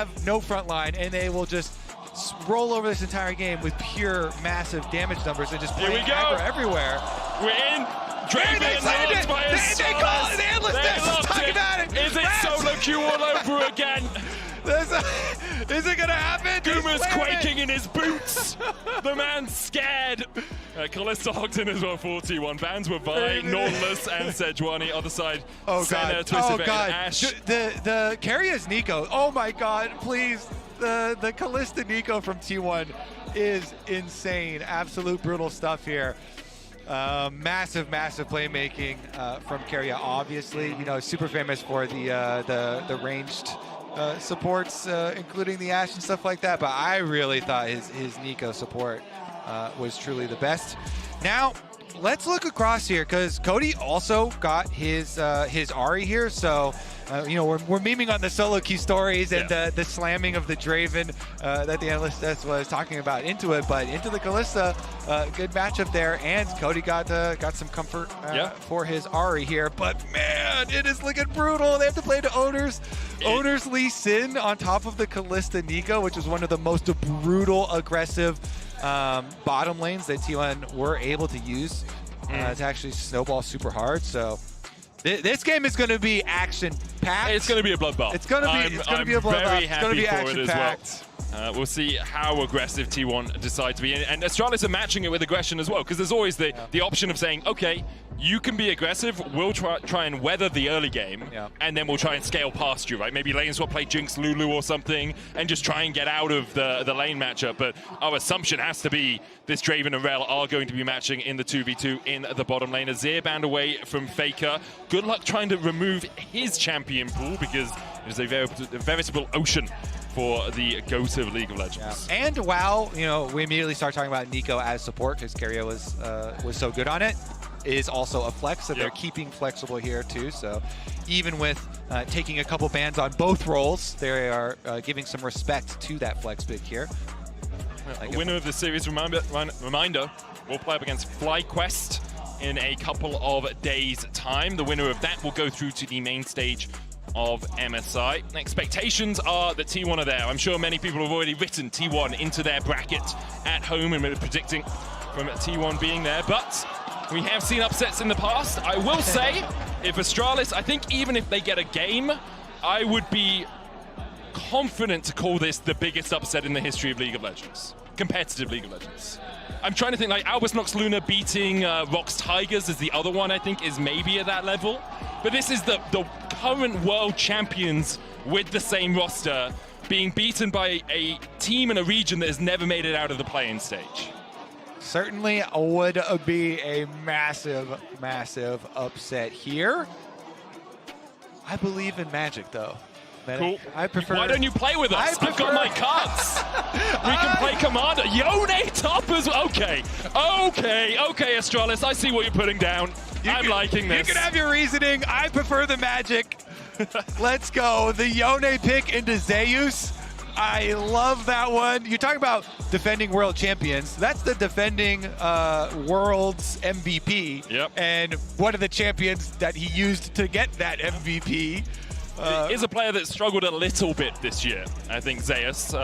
have no front line, and they will just roll over this entire game with pure massive damage numbers and just play aggro everywhere. We're in. Draven locked by a They call it endlessness. Talk about it. Is it solo queue all over again? Is it gonna happen? Guma's quaking in his boots. The man's scared. Kalista hogged in as well for T1. Bans were Vi, Nautilus, and Sejuani. Other side, Senna, Twisted Fate, and Ash. The Keria's Nico. Oh my god, please. The Kalista Nico from T1 is insane. Absolute brutal stuff here. Massive playmaking from Keria. Obviously, you know, super famous for the ranged supports, including the Ashe and stuff like that. But I really thought his Nico support was truly the best. Now, let's look across here because Cody also got his Ahri here. So, you know, we're memeing on the solo queue stories and the slamming of the Draven that the analyst was talking about into it, but into the Kalista, good matchup there, and Cody got some comfort for his Ahri here. But man, it is looking brutal. They have to play to Oner's Lee Sin on top of the Kalista Nico, which is one of the most brutal, aggressive bottom lanes that T1 were able to use to actually snowball super hard. So this game is going to be action-packed. It's going to be a bloodbath. It's going to be a bloodbath. It's going to be action-packed. We'll see how aggressive T1 decide to be. And Astralis are matching it with aggression as well, because there's always the option of saying, okay, you can be aggressive, we'll try and weather the early game, and then we'll try and scale past you, right? Maybe lane swap, play Jinx Lulu or something, and just try and get out of the lane matchup. But our assumption has to be this Draven and Rell are going to be matching in the 2v2 in the bottom lane. Azir banned away from Faker. Good luck trying to remove his champion pool, because it is a veritable ocean for the GOAT of League of Legends. Yeah. And WoW, you know, we immediately start talking about Nico as support because Keria was so good on it. Is also a flex, so they're keeping flexible here too. So even with taking a couple bans on both roles, they are giving some respect to that flex pick here. Winner of the series reminder, will play up against FlyQuest in a couple of days' time. The winner of that will go through to the main stage of MSI. Expectations are that T1 are there. I'm sure many people have already written T1 into their bracket at home and been predicting from T1 being there, but we have seen upsets in the past. I will say, if Astralis, I think even if they get a game, I would be confident to call this the biggest upset in the history of League of Legends. Competitive League of Legends. I'm trying to think, like, Albus Nox Luna beating Rox Tigers is the other one I think is maybe at that level. But this is the current world champions with the same roster being beaten by a team in a region that has never made it out of the play-in stage. Certainly would be a massive upset here. I believe in Magic, though. Cool. I prefer. Why don't you play with us? I've got my cards. We can play Commander. Yone top as well. Okay, Astralis, I see what you're putting down. I'm liking this. You can have your reasoning. I prefer the Magic. Let's go. The Yone pick into Zeus. I love that one. You're talking about defending world champions. That's the defending world's MVP. Yep. And one of the champions that he used to get that MVP. Is a player that struggled a little bit this year, I think, Zeus.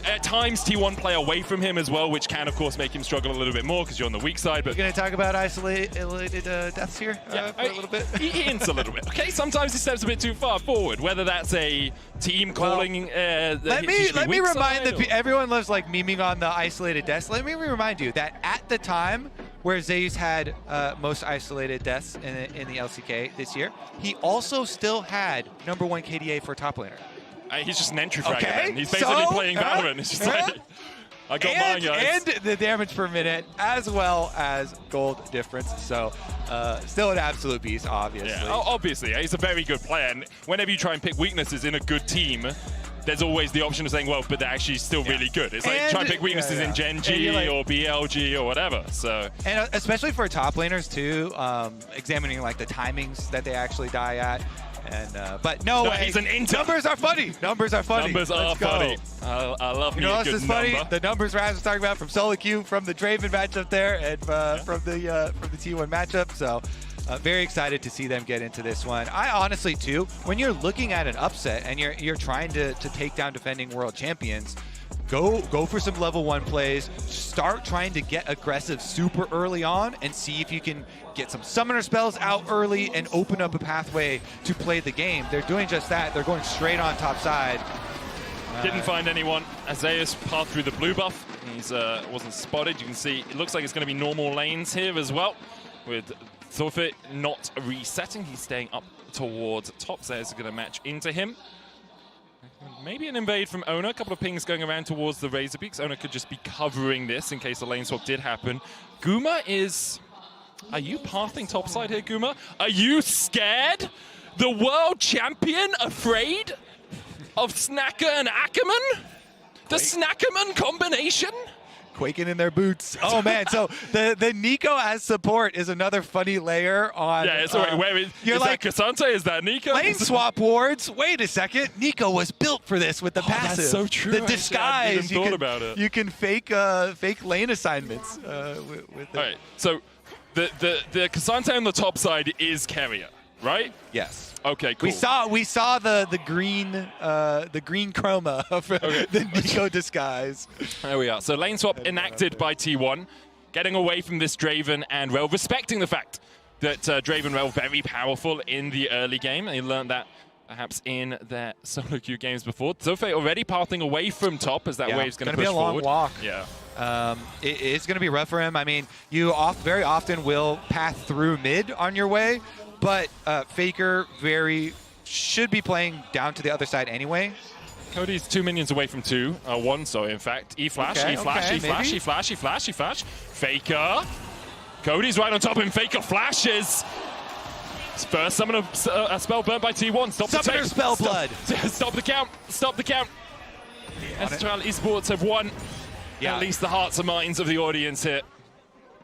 At times, T1 play away from him as well, which can, of course, make him struggle a little bit more because you're on the weak side. But you're going to talk about isolated deaths here for a little bit? He hints a little bit. Okay, sometimes he steps a bit too far forward, whether that's a team calling... let me remind everyone loves like memeing on the isolated deaths. Let me remind you that at the time where Zeus had most isolated deaths in the LCK this year, he also still had #1 KDA for top laner. He's just an entry fragger. He's basically playing Valorant. It's just like, I got mine, guys. And the damage per minute, as well as gold difference. So, still an absolute beast, obviously. Yeah, obviously. He's a very good player. And whenever you try and pick weaknesses in a good team, there's always the option of saying, well, but they're actually still really good. It's like trying to pick weaknesses in Gen G or BLG or whatever. So, and especially for top laners, too, examining like the timings that they actually die at. And but no way. He's an inter. Numbers are funny. Numbers are funny. Numbers are funny. I love me a good number. Funny? The numbers Raz was talking about from solo queue, from the Draven matchup there, and from the T1 matchup. So very excited to see them get into this one. I honestly, too, when you're looking at an upset and you're trying to take down defending world champions, go for some level 1 plays, start trying to get aggressive super early on and see if you can get some summoner spells out early and open up a pathway to play the game. They're doing just that. They're going straight on top side. Didn't find anyone. Zeus passed through the blue buff. He's wasn't spotted. You can see it looks like it's going to be normal lanes here as well, with Zeus not resetting. He's staying up towards top. Zeus is going to match into him. Maybe an invade from Oner. A couple of pings going around towards the Razor Peaks. Oner could just be covering this in case a lane swap did happen. Guma is... Are you pathing topside here, Guma? Are you scared? The world champion afraid of Snacker and Ackerman? The Snackerman combination? Quaking in their boots. Oh man, so the Nico as support is another funny layer on. Yeah, so wait, is like, that Cassante? Is that Nico? Lane swap wards. Wait a second. Nico was built for this with the passive. That's so true. The disguise. I hadn't about it. You can fake lane assignments with it. All right, so the Cassante on the top side is Keria, right? Yes. Okay, cool. We saw the green chroma of the Nico disguise. There we are. So lane swap enacted by T1, getting away from this Draven and Rel, respecting the fact that Draven and Rel very powerful in the early game. They learned that perhaps in their solo queue games before. Zeus already pathing away from top as that wave's going to push forward. Be a long walk. Yeah. It's going to be rough for him. I mean, you very often will path through mid on your way. But Faker should be playing down to the other side anyway. Cody's 2 minions away from 2. 1, sorry, in fact. E-flash, E-flash, E-flash, E-flash, E-flash, E-flash. Faker. Cody's right on top of him. Faker flashes. First summon a spell burnt by T1. Stop the Summoner spell blood. Stop the count. Stop the count. Astral Esports have won at least the hearts and minds of the audience here.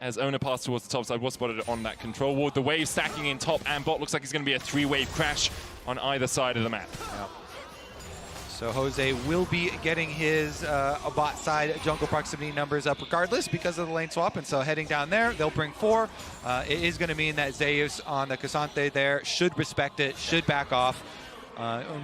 As Oner passed towards the top side, was spotted on that control ward. The wave stacking in top and bot looks like it's going to be a 3-wave crash on either side of the map. Yep. So Jose will be getting his bot side jungle proximity numbers up regardless because of the lane swap, and so heading down there, they'll bring 4. It is going to mean that Zeus on the Cassante there should respect it, should back off.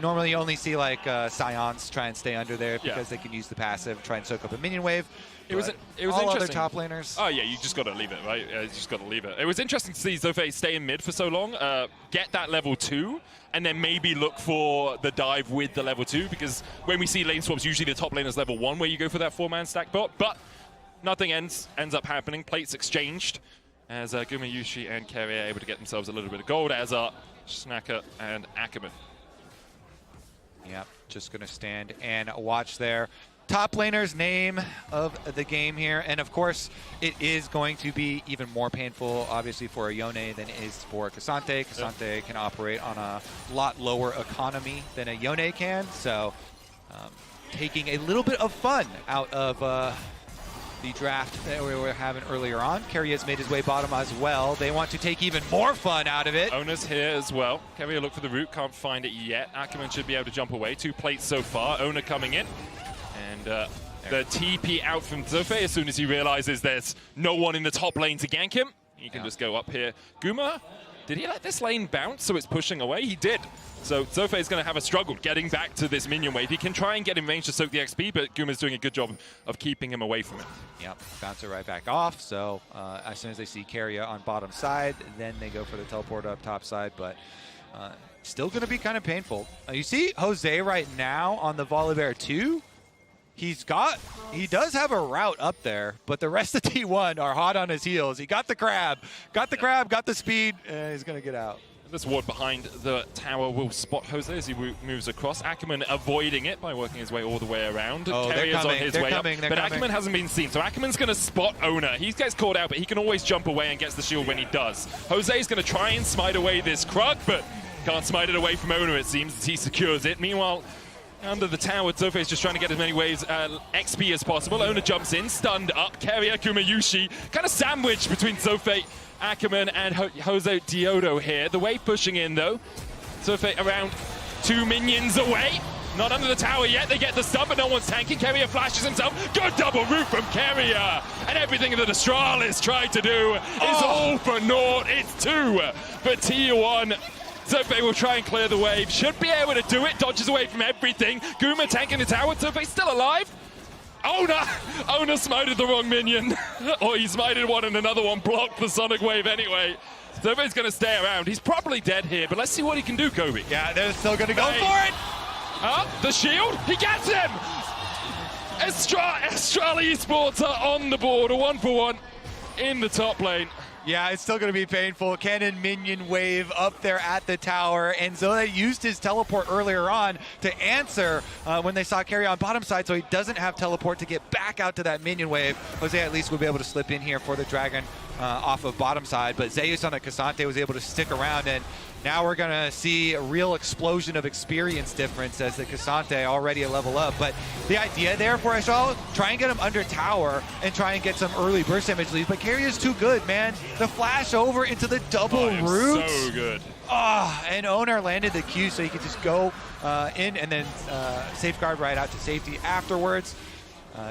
Normally you only see like Scions try and stay under there because they can use the passive, try and soak up a minion wave. It was all interesting. Other top laners. Oh yeah, you just got to leave it, right? You just got to leave it. It was interesting to see Zeus stay in mid for so long, get that level 2, and then maybe look for the dive with the level 2, because when we see lane swaps, usually the top lane is level 1 where you go for that 4-man stack bot, but nothing ends up happening. Plates exchanged as Gumayusi and Keria are able to get themselves a little bit of gold, as are Snacker and Ackerman. Yep, just going to stand and watch there. Top laner's name of the game here, and of course it is going to be even more painful obviously for a Yone than it is for Cassante. Cassante can operate on a lot lower economy than a Yone can, so taking a little bit of fun out of the draft that we were having earlier on. Keria's made his way bottom as well. They want to take even more fun out of it. Oner's here as well. Keria look for the root, can't find it yet. Ackerman should be able to jump away. 2 plates so far. Oner coming in. And the TP out from Zeus as soon as he realizes there's no one in the top lane to gank him. He can just go up here. Guma, did he let this lane bounce so it's pushing away? He did. So Zeus is going to have a struggle getting back to this minion wave. He can try and get in range to soak the XP, but Guma's doing a good job of keeping him away from it. Yep, bounce it right back off. So as soon as they see Keria on bottom side, then they go for the teleport up top side, but still going to be kind of painful. You see Jose right now on the Volibear 2. He does have a route up there, but the rest of T1 are hot on his heels. He got the grab, got the speed, and he's going to get out. This ward behind the tower will spot Jose as he moves across. Ackerman avoiding it by working his way all the way around. Oh, Keria's on his way up, but Ackerman hasn't been seen. So Ackerman's going to spot Oner. He gets caught out, but he can always jump away and gets the shield when he does. Jose's going to try and smite away this Krug, but can't smite it away from Oner, it seems, as he secures it. Meanwhile, under the tower, Zeus is just trying to get as many waves XP as possible. Oner jumps in, stunned up. Keria, Gumayusi, kind of sandwiched between Zeus, Ackerman, and Jose Diodo here. The wave pushing in, though. Zeus around 2 minions away. Not under the tower yet. They get the stun, but no one's tanking. Keria flashes himself. Good double root from Keria. And everything that Astralis tried to do is all for naught. It's 2 for T1. Zofe will try and clear the wave. Should be able to do it. Dodges away from everything. Guma tanking the tower. Zofe still alive. Oner smited the wrong minion. Or he smited one and another one blocked the Sonic Wave anyway. Zofe's going to stay around. He's probably dead here, but let's see what he can do, Kobe. Yeah, they're still going to go for it. The shield. He gets him. Astral Esports are on the board. A 1-for-1 in the top lane. Yeah, it's still going to be painful. Cannon minion wave up there at the tower. And Zoe used his teleport earlier on to answer when they saw Keria on bottom side, so he doesn't have teleport to get back out to that minion wave. Jose at least will be able to slip in here for the dragon off of bottom side. But Zeus on the Cassante was able to stick around, and now we're going to see a real explosion of experience difference as the Cassante already a level up. But the idea there for Astral, try and get him under tower and try and get some early burst damage leads. But Keria's too good, man. The flash over into the double roots. So good. And Oner landed the Q so he could just go in and then safeguard right out to safety afterwards.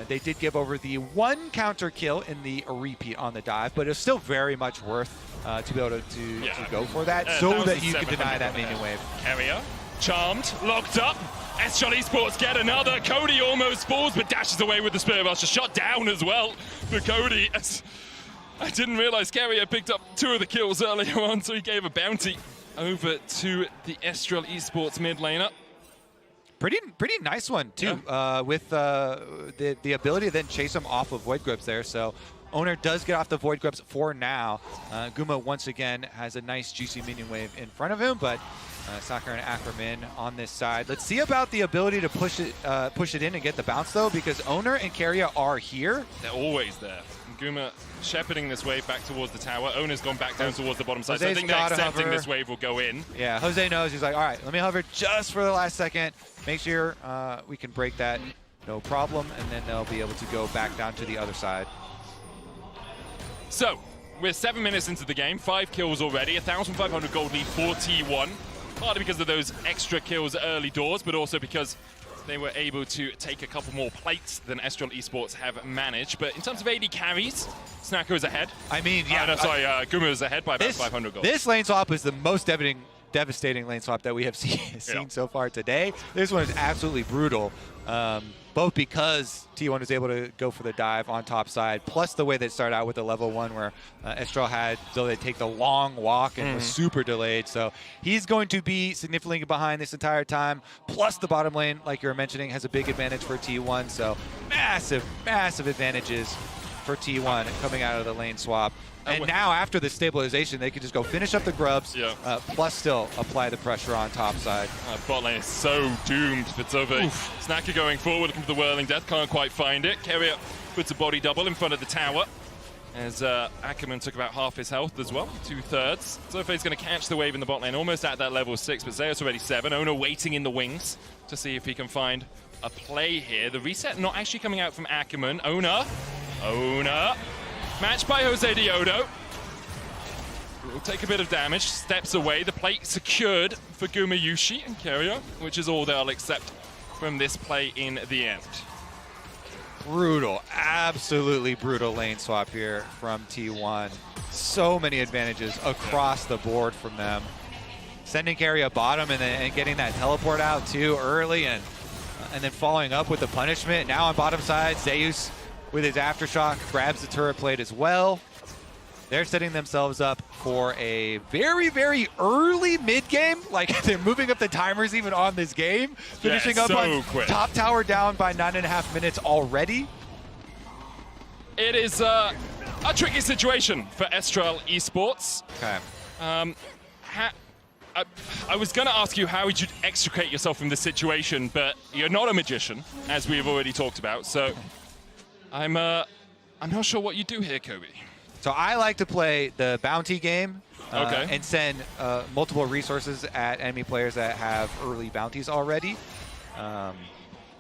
They did give over the 1 counter kill in the repeat on the dive, but it's still very much worth to be able to go for that so that you can deny that minion wave. Keria, charmed, locked up. Astral Esports get another. Cody almost falls, but dashes away with the Spirit Rusher. Shot down as well for Cody. I didn't realize Keria picked up 2 of the kills earlier on, so he gave a bounty over to the Astral Esports mid laner. Pretty nice one too, with the ability to then chase him off of Void Grips there. So Oner does get off the Void Grips for now. Guma once again has a nice juicy minion wave in front of him, but Sakura and Ackerman on this side. Let's see about the ability to push it in and get the bounce though, because Oner and Keria are here. They're always there. Guma shepherding this wave back towards the tower. Oner's gone back down towards the bottom side. So I think they're accepting this wave will go in. Yeah, Jose knows. He's like, all right, let me hover just for the last second. Make sure we can break that, no problem, and then they'll be able to go back down to the other side. So, we're 7 minutes into the game, 5 kills already, 1,500 gold lead for T1. Partly because of those extra kills early doors, but also because they were able to take a couple more plates than Astral Esports have managed. But in terms of AD carries, Snacker is ahead. I mean, yeah. Guma is ahead by about 500 gold. This lane swap is the most devastating lane swap that we have seen so far today. This one is absolutely brutal, both because T1 was able to go for the dive on top side, plus the way they started out with the level 1 where Astral had, so they take the long walk and was super delayed. So he's going to be significantly behind this entire time, plus the bottom lane, like you were mentioning, has a big advantage for T1. So massive advantages for T1 coming out of the lane swap. And now after the stabilization, they can just go finish up the grubs, plus still apply the pressure on top side. Bot lane is so doomed for Zofe. Snacker going forward, looking for the Whirling Death, can't quite find it. Keria puts a body double in front of the tower, as Ackerman took about half his health as well, 2/3. Zofe's going to catch the wave in the bot lane, almost at that level 6, but Zeus already 7. Oner waiting in the wings to see if he can find a play here. The reset not actually coming out from Ackerman. Oner. Matched by Jose Diodo. Will take a bit of damage, steps away. The plate secured for Gumayusi and Keria, which is all they'll accept from this play in the end. Brutal, absolutely brutal lane swap here from T1. So many advantages across the board from them. Sending Keria bottom and getting that teleport out too early, and then following up with the punishment. Now on bottom side, Zeus with his Aftershock grabs the turret plate as well. They're setting themselves up for a very, very early mid-game. Like, they're moving up the timers even on this game. Finishing up on top tower down by 9.5 minutes already. It is a tricky situation for Astral Esports. Okay. I was going to ask you how would you extricate yourself from this situation, but you're not a magician, as we've already talked about. So I'm not sure what you do here, Kobe. So I like to play the bounty game and send multiple resources at enemy players that have early bounties already.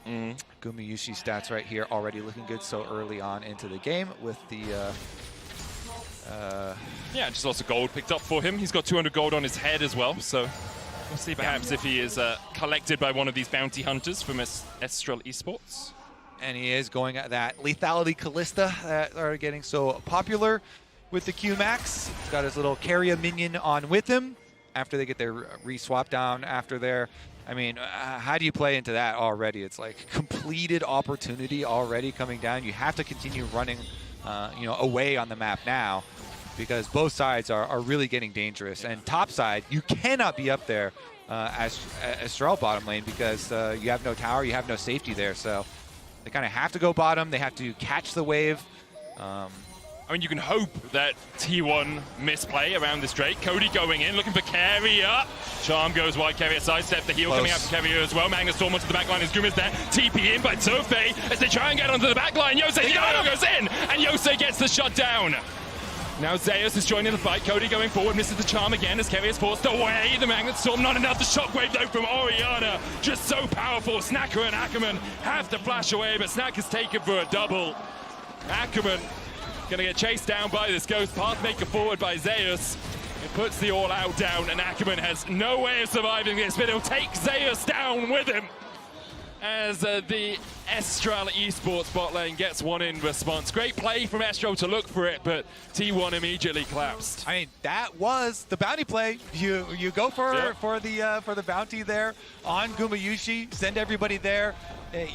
Gumayusi stats right here already looking good so early on into the game with the... yeah, just lots of gold picked up for him. He's got 200 gold on his head as well, so We'll see perhaps if he is collected by one of these bounty hunters from Estral Esports. And he is going at that lethality Callista that are getting so popular with the Q-Max. He's got his little Keria minion on with him after they get their re-swap down after their... I mean, how do you play into that already? It's like completed opportunity already coming down. You have to continue running, away on the map now because both sides are really getting dangerous. And top side, you cannot be up there as Estral bottom lane because you have no tower, you have no safety there. So they kind of have to go bottom. They have to catch the wave. I mean, you can hope that T1 misplay around this Drake. Cody going in, looking for Keria. Charm goes wide, Keria sidestep the heal coming out for Keria as well. Magna Storm onto the backline as Guma's there. TP in by Tofei as they try and get onto the backline. Yosei goes in, and Yosei gets the shutdown. Now Zeus is joining the fight. Cody going forward, misses the charm again as Keria's forced away. The Magnet Storm, not enough. The shockwave though from Orianna, just so powerful. Snacker and Ackerman have to flash away, but Snacker's taken for a double. Ackerman gonna get chased down by this Ghost Pathmaker forward by Zeus. It puts the all-out down, and Ackerman has no way of surviving this, but he'll take Zeus down with him as the Estral Esports bot lane gets one in response. Great play from Estral to look for it, but T1 immediately collapsed. I mean, that was the bounty play. You go for the bounty there on Gumayusi, send everybody there.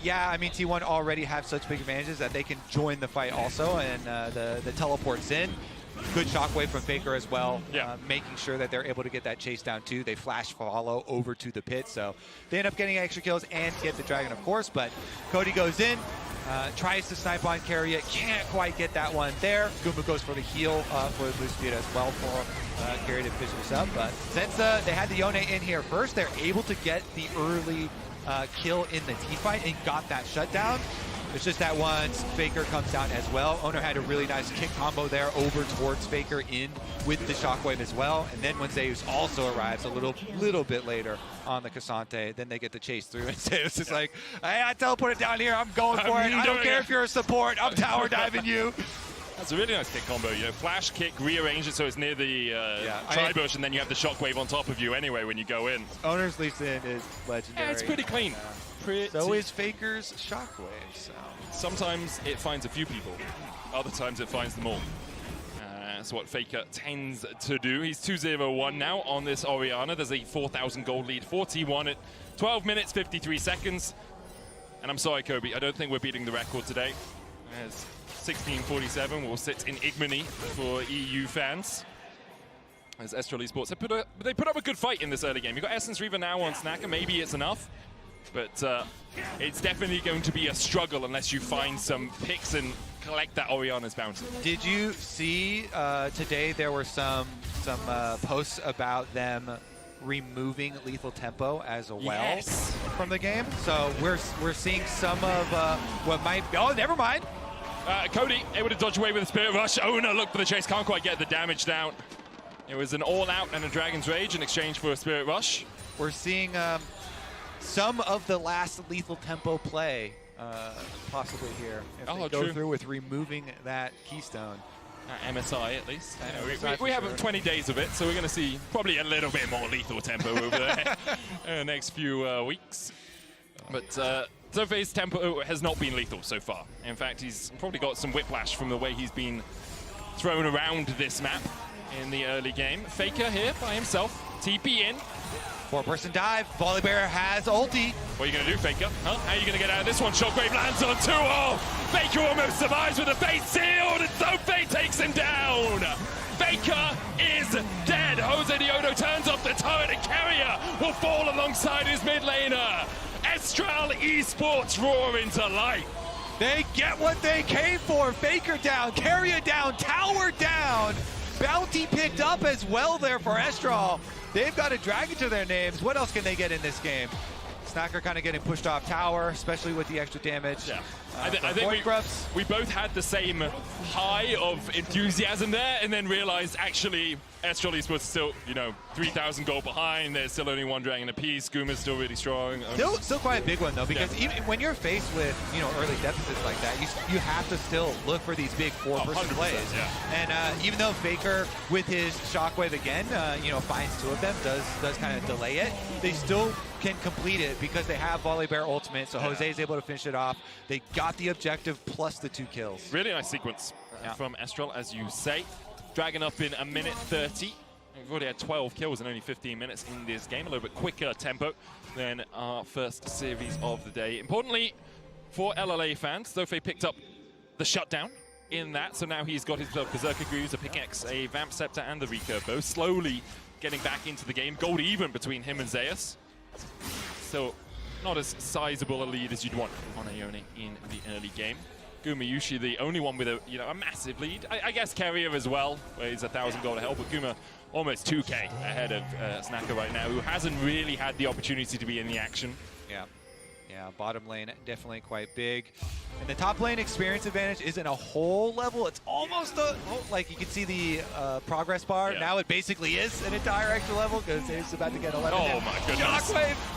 Yeah, I mean, T1 already have such big advantages that they can join the fight also, and the teleports in. Good shockwave from Faker as well, making sure that they're able to get that chase down too. They flash follow over to the pit, so they end up getting extra kills and get the dragon, of course. But Cody goes in, tries to snipe on Keria, can't quite get that one there. Guma goes for the heal for the boost speed as well for Keria to finish this up. But since they had the Oner in here first, they're able to get the early kill in the teamfight and got that shutdown. It's just that once Faker comes down as well, Oner had a really nice kick combo there over towards Faker in with the shockwave as well. And then when Zeus also arrives a little bit later on the Cassante, then they get the chase through. And Zeus is like, hey, I teleported down here. I'm going for it. I don't care if you're a support. I'm tower diving you. That's a really nice kick combo. Flash kick, rearrange it so it's near the tri-bush, and then you have the shockwave on top of you anyway when you go in. Oner's leaps in is legendary. Yeah, it's pretty clean. So is Faker's shockwave. So. Sometimes it finds a few people, other times it finds them all. That's what Faker tends to do. He's 2-0-1 now on this Orianna. There's a 4,000 gold lead for T1 at 12 minutes, 53 seconds. And I'm sorry, Kobe, I don't think we're beating the record today. As 16:47 will sit in ignominy for EU fans. As Estral Esports, they put up a good fight in this early game. You've got Essence Reaver now on Snacker. Maybe it's enough. But it's definitely going to be a struggle unless you find some picks and collect that Orianna's bounty. Did you see today there were some posts about them removing lethal tempo as well from the game? So we're seeing some of what might be... Oh, never mind. Cody able to dodge away with a Spirit Rush. Oner look for the chase, can't quite get the damage down. It was an all-out and a Dragon's Rage in exchange for a Spirit Rush. We're seeing... some of the last lethal tempo play possibly here. If they go through with removing that keystone. MSI at least. We have 20 days of it, so we're going to see probably a little bit more lethal tempo over there in the next few weeks. But Tofei's tempo has not been lethal so far. In fact, he's probably got some whiplash from the way he's been thrown around this map in the early game. Faker here by himself. TP in. 4-person dive. Volibear has ulti. What are you going to do, Faker? Huh? How are you going to get out of this one? Shockwave lands on 2-0. Faker almost survives with a face sealed, and Tofei takes him down. Faker is dead. Jose Diodo turns off the turret, and Keria will fall alongside his mid laner. Estral Esports roar into life. They get what they came for. Faker down, Keria down, tower down. Bounty picked up as well there for Estral. They've got a dragon to their names. What else can they get in this game? Snacker kind of getting pushed off tower, especially with the extra damage. I think we both had the same high of enthusiasm there, and then realized actually Estral Esports still, 3,000 gold behind. There's still only one dragon apiece. Guma's still really strong. Still quite a big one though, because even when you're faced with early deficits like that, you have to still look for these big 4-person plays. Yeah. And even though Faker with his shockwave again, finds 2 of them, does kind of delay it, they still can complete it because they have Volley Bear ultimate. So Jose's able to finish it off. They got the objective plus the 2 kills. Really nice sequence from Estral, as you say. Dragon up in 1:30. We've already had 12 kills in only 15 minutes in this game. A little bit quicker tempo than our first series of the day. Importantly, for LLA fans, Zofe picked up the shutdown in that. So now he's got his Berserker Greaves, a pickaxe, a Vamp Scepter, and the recurve bow. Slowly getting back into the game. Gold even between him and Zeus. So not as sizable a lead as you'd want on Ione in the early game. Gumayusi, the only one with a massive lead. I guess Keria as well, where he's 1,000 gold ahead, but Guma almost 2k ahead of Snacker right now, who hasn't really had the opportunity to be in the action. Yeah, bottom lane definitely quite big. And the top lane experience advantage isn't a whole level. It's almost like you can see the progress bar. Yeah. Now it basically is an entire extra level because it's about to get 11. Oh my goodness.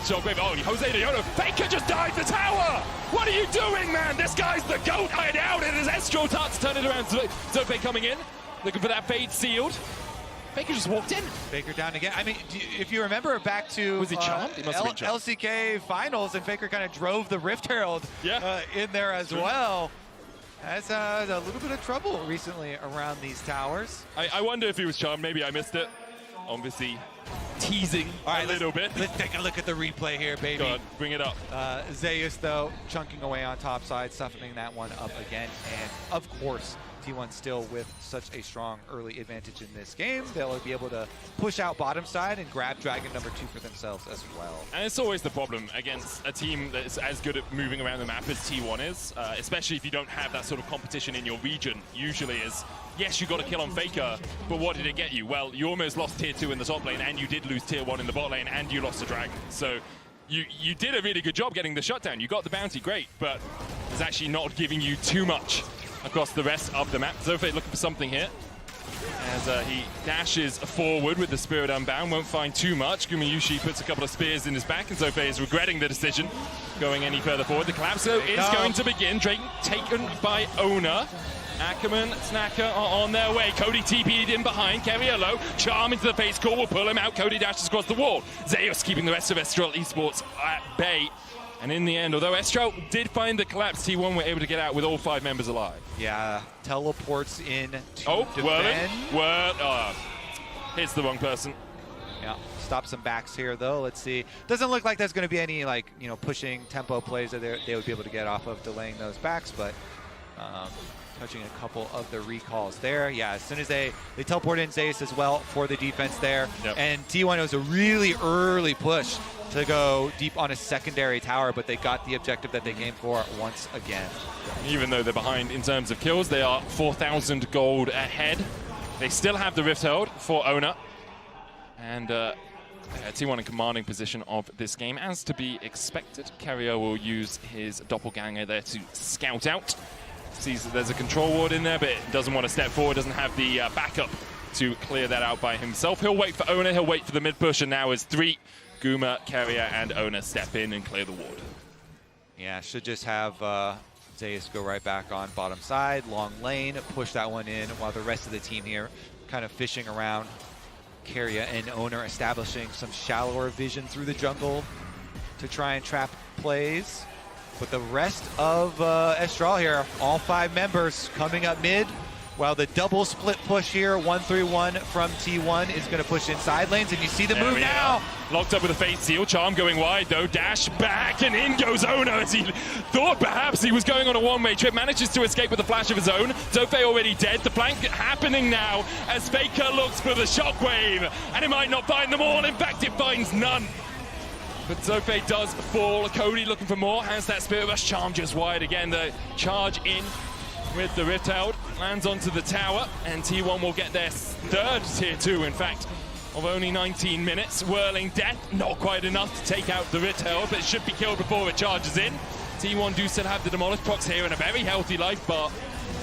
Shockwave. Oh, Jose de Yono. Faker just died the tower. What are you doing, man? This guy's the GOAT. I doubt it. As Estral starts to turn it around. Zofe coming in, looking for that fade sealed. Faker just walked in. Faker down again. I mean, if you remember back to was he charmed? He must have been charmed. LCK finals, and Faker kind of drove the Rift Herald in there as well. That's a little bit of trouble recently around these towers. I wonder if he was charmed. Maybe I missed it. Obviously, teasing a little bit. Let's take a look at the replay here, baby. Go on, bring it up. Zeus, though, chunking away on top side, softening that one up again. And, of course, T1 still with such a strong early advantage in this game. They'll be able to push out bottom side and grab Dragon number 2 for themselves as well. And it's always the problem against a team that's as good at moving around the map as T1 is, especially if you don't have that sort of competition in your region. Usually is, yes, you got a kill on Faker, but what did it get you? Well, you almost lost tier 2 in the top lane, and you did lose tier 1 in the bot lane, and you lost a Dragon. So you did a really good job getting the shutdown. You got the bounty, great, but it's actually not giving you too much across the rest of the map. Zofe looking for something here as he dashes forward with the Spirit Unbound, won't find too much. Gumayusi puts a couple of spears in his back, and Zofe is regretting the decision going any further forward. The collapse though is going to begin. Drake taken by Oner. Ackerman, Snacker are on their way. Cody TP'd in behind. Keria low. Charm into the face call will pull him out. Cody dashes across the wall. Zeus keeping the rest of Estral Esports at bay. And in the end, although Estral did find the collapse, T1 were able to get out with all 5 members alive. Yeah, teleports in to defend. Hits the wrong person. Yeah, stop some backs here though. Let's see. Doesn't look like there's going to be any pushing tempo plays that they would be able to get off of delaying those backs, but touching a couple of the recalls there. Yeah, as soon as they teleport in Zeus as well for the defense there. Yep. And T1, it was a really early push to go deep on a secondary tower, but they got the objective that they came for once again. Even though they're behind in terms of kills, they are 4,000 gold ahead. They still have the Rift Herald for Oner. And T1 in commanding position of this game, as to be expected. Keria will use his doppelganger there to scout out. Sees that there's a control ward in there, but doesn't want to step forward, doesn't have the backup to clear that out by himself. He'll wait for Oner, he'll wait for the mid push, and now as 3 Guma, Keria, and Oner step in and clear the ward. Yeah, should just have Zeus go right back on bottom side, long lane, push that one in, while the rest of the team here kind of fishing around. Keria and Oner establishing some shallower vision through the jungle to try and trap plays. But the rest of Estral here, all 5 members coming up mid, while the double split push here, 1-3-1 from T1 is going to push inside lanes, and you see the move now. Locked up with a Fate Seal, Charm going wide though, dash back, and in goes Oner as he thought perhaps he was going on a one-way trip, manages to escape with a flash of his own. Zofe already dead, the flank happening now as Faker looks for the shockwave, and it might not find them all, in fact it finds none. But Zofe does fall. Cody looking for more, has that Spirit Rush. Charm just wide again. The charge in with the Rift Herald, lands onto the tower, and T1 will get their 3rd tier 2, in fact, of only 19 minutes. Whirling Death, not quite enough to take out the Rift Herald, but it should be killed before it charges in. T1 do still have the Demolish procs here and a very healthy life bar.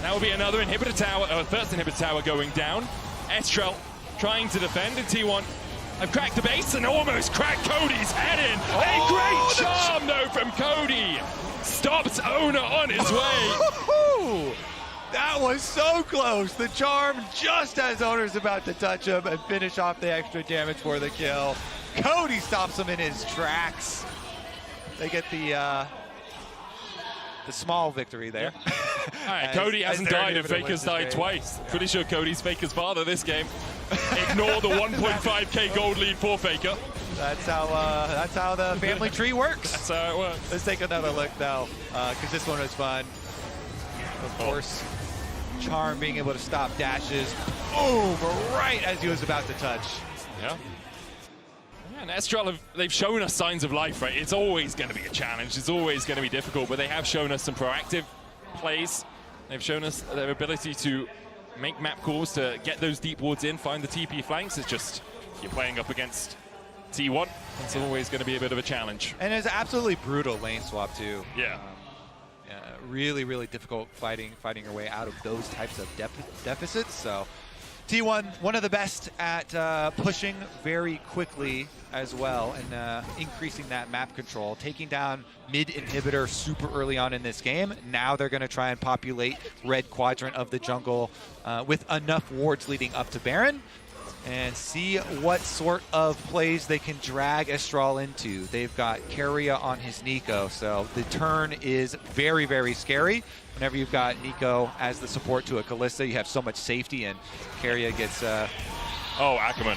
That will be another inhibitor tower, first inhibitor tower going down. Estrel trying to defend, and T1 have cracked the base and almost cracked Cody's head in. A great charm though from Cody. Stops Oner on his way. That was so close. The charm just as Oner's about to touch him and finish off the extra damage for the kill. Cody stops him in his tracks. They get the small victory there. All right, Cody hasn't died and Faker's died twice. Pretty sure Cody's Faker's father this game. Ignore the 1.5k gold lead for Faker. That's how the family tree works. That's how it works. Let's take another look though, because this one was fun. Of course, Charm being able to stop dashes. Boom! Right as he was about to touch. Yeah. And Estrel, they've shown us signs of life, right? It's always going to be a challenge. It's always going to be difficult, but they have shown us some proactive plays. They've shown us their ability to make map calls, to get those deep wards in, find the TP flanks. It's just, you're playing up against T1. It's always going to be a bit of a challenge. And it's absolutely brutal lane swap too. Yeah. Really, really difficult fighting your way out of those types of deficits. So T1, one of the best at pushing very quickly as well and increasing that map control, taking down mid inhibitor super early on in this game. Now they're going to try and populate red quadrant of the jungle with enough wards leading up to Baron and see what sort of plays they can drag Estrel into. They've got Keria on his Nico, so the turn is very, very scary. Whenever you've got Nico as the support to a Kalista, you have so much safety, and Keria gets... Oh, Ackerman.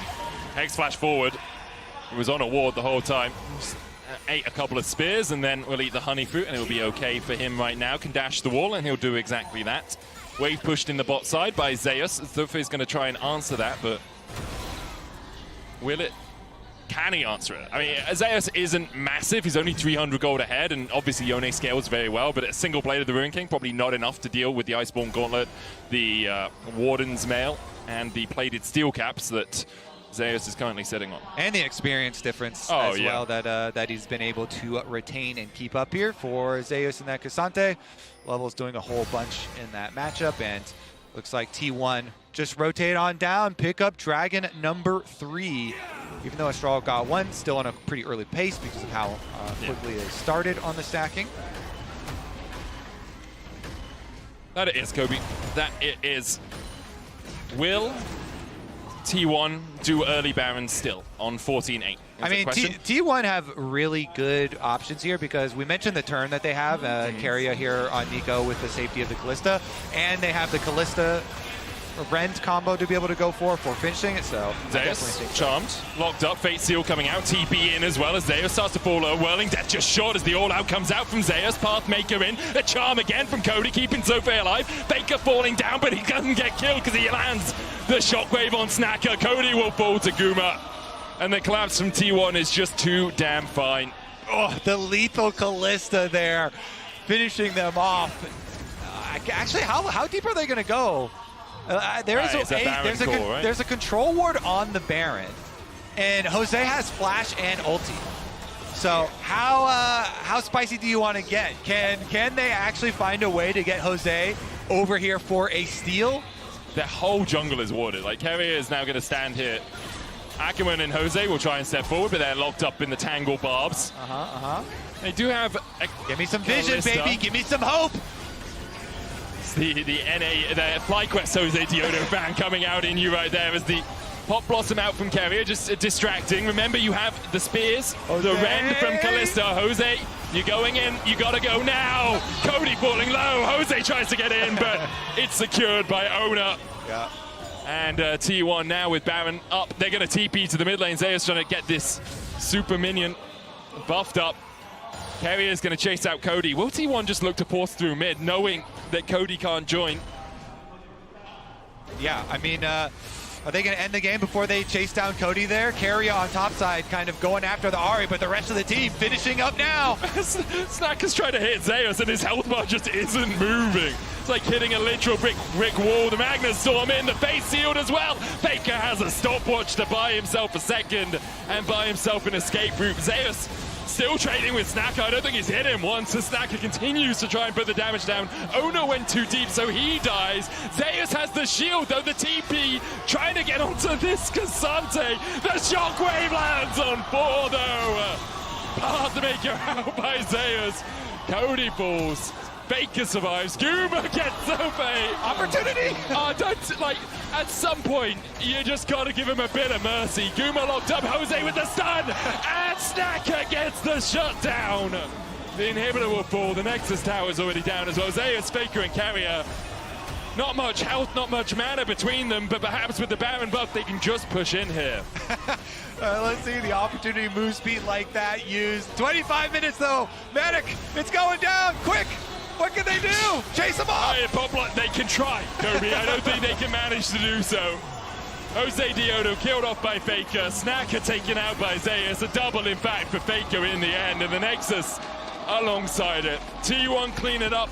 Hex flash forward. He was on a ward the whole time. Ate a couple of spears, and then will eat the honey fruit, and it'll be okay for him right now. Can dash the wall, and he'll do exactly that. Wave pushed in the bot side by Zeus. Zofa's going to try and answer that, but... will it? Can he answer it? I mean, Zeus isn't massive. He's only 300 gold ahead, and obviously Yone scales very well, but a single blade of the Ruin King, probably not enough to deal with the Iceborne Gauntlet, the Warden's Mail, and the plated steel caps that Zeus is currently sitting on. And the experience difference as well that he's been able to retain and keep up here for Zeus and that Cassante. Level's doing a whole bunch in that matchup, and looks like T1 just rotate on down, pick up Dragon number 3. Even though Estrel got one, still on a pretty early pace because of how quickly they started on the stacking. That it is, Kobe. That it is. Will T1 do early Baron still on 14-8? I mean, T1 have really good options here because we mentioned the turn that they have, Keria here on Nico with the safety of the Kalista, and they have the Kalista Rend combo to be able to go for finishing it, so Zeus charmed, locked up, Fate Seal coming out, TP in as well as Zeus starts to fall low. Whirling Death just short as the all-out comes out from Zeus. Pathmaker in, a charm again from Cody, keeping Zofe alive. Faker falling down, but he doesn't get killed because he lands the shockwave on Snacker. Cody will fall to Guma, and the collapse from T1 is just too damn fine. Oh, the lethal Kalista there, finishing them off. Actually, how deep are they going to go? There's a control ward on the Baron, and Jose has flash and ulti. So how spicy do you want to get? Can they actually find a way to get Jose over here for a steal? The whole jungle is warded. Like, Keria is now going to stand here. Ackerman and Jose will try and step forward, but they're locked up in the tangle barbs. They do have give me some vision, baby. Give me some hope. The FlyQuest Jose Diodo fan coming out in you right there as the Pop Blossom out from Keria, just distracting. Remember, you have the spears, the Rend from Kalista. Jose, you're going in, you gotta go now. Cody falling low, Jose tries to get in, but it's secured by Oner. Yeah. And T1 now with Baron up. They're gonna TP to the mid lane. Zeus trying to get this super minion buffed up. Keria is going to chase out Cody. Will T1 just look to force through mid, knowing that Cody can't join? Yeah, I mean, are they going to end the game before they chase down Cody there? Keria on top side kind of going after the Ahri, but the rest of the team finishing up now. Snacker's trying to hit Zeus, and his health bar just isn't moving. It's like hitting a literal brick wall. The Magnus Storm in, the face sealed as well. Faker has a stopwatch to buy himself a second and buy himself an escape route. Zeus Still trading with Snacker. I don't think he's hit him once. So Snacker continues to try and put the damage down. Oner went too deep, so he dies. Zeus has the shield, though. The TP trying to get onto this Cassante. The shockwave lands on 4, though. Hard to make it out by Zeus. Cody falls. Faker survives. Guma gets the bait. Opportunity. Don't, like, at some point, you just gotta give him a bit of mercy. Guma locked up. Jose with the stun. And Snacker gets the shutdown. The inhibitor will fall. The Nexus tower is already down as well. Zeus, Faker, and Keria. Not much health, not much mana between them, but perhaps with the Baron buff, they can just push in here. Let's see the opportunity move speed like that used. 25 minutes though. Medic, it's going down. Quick. What can they do? Chase them off! They can try, Kobe. I don't think they can manage to do so. Jose Diodo killed off by Faker. Snacker taken out by Zeus. A double, in fact, for Faker in the end. And the Nexus alongside it. T1 clean it up.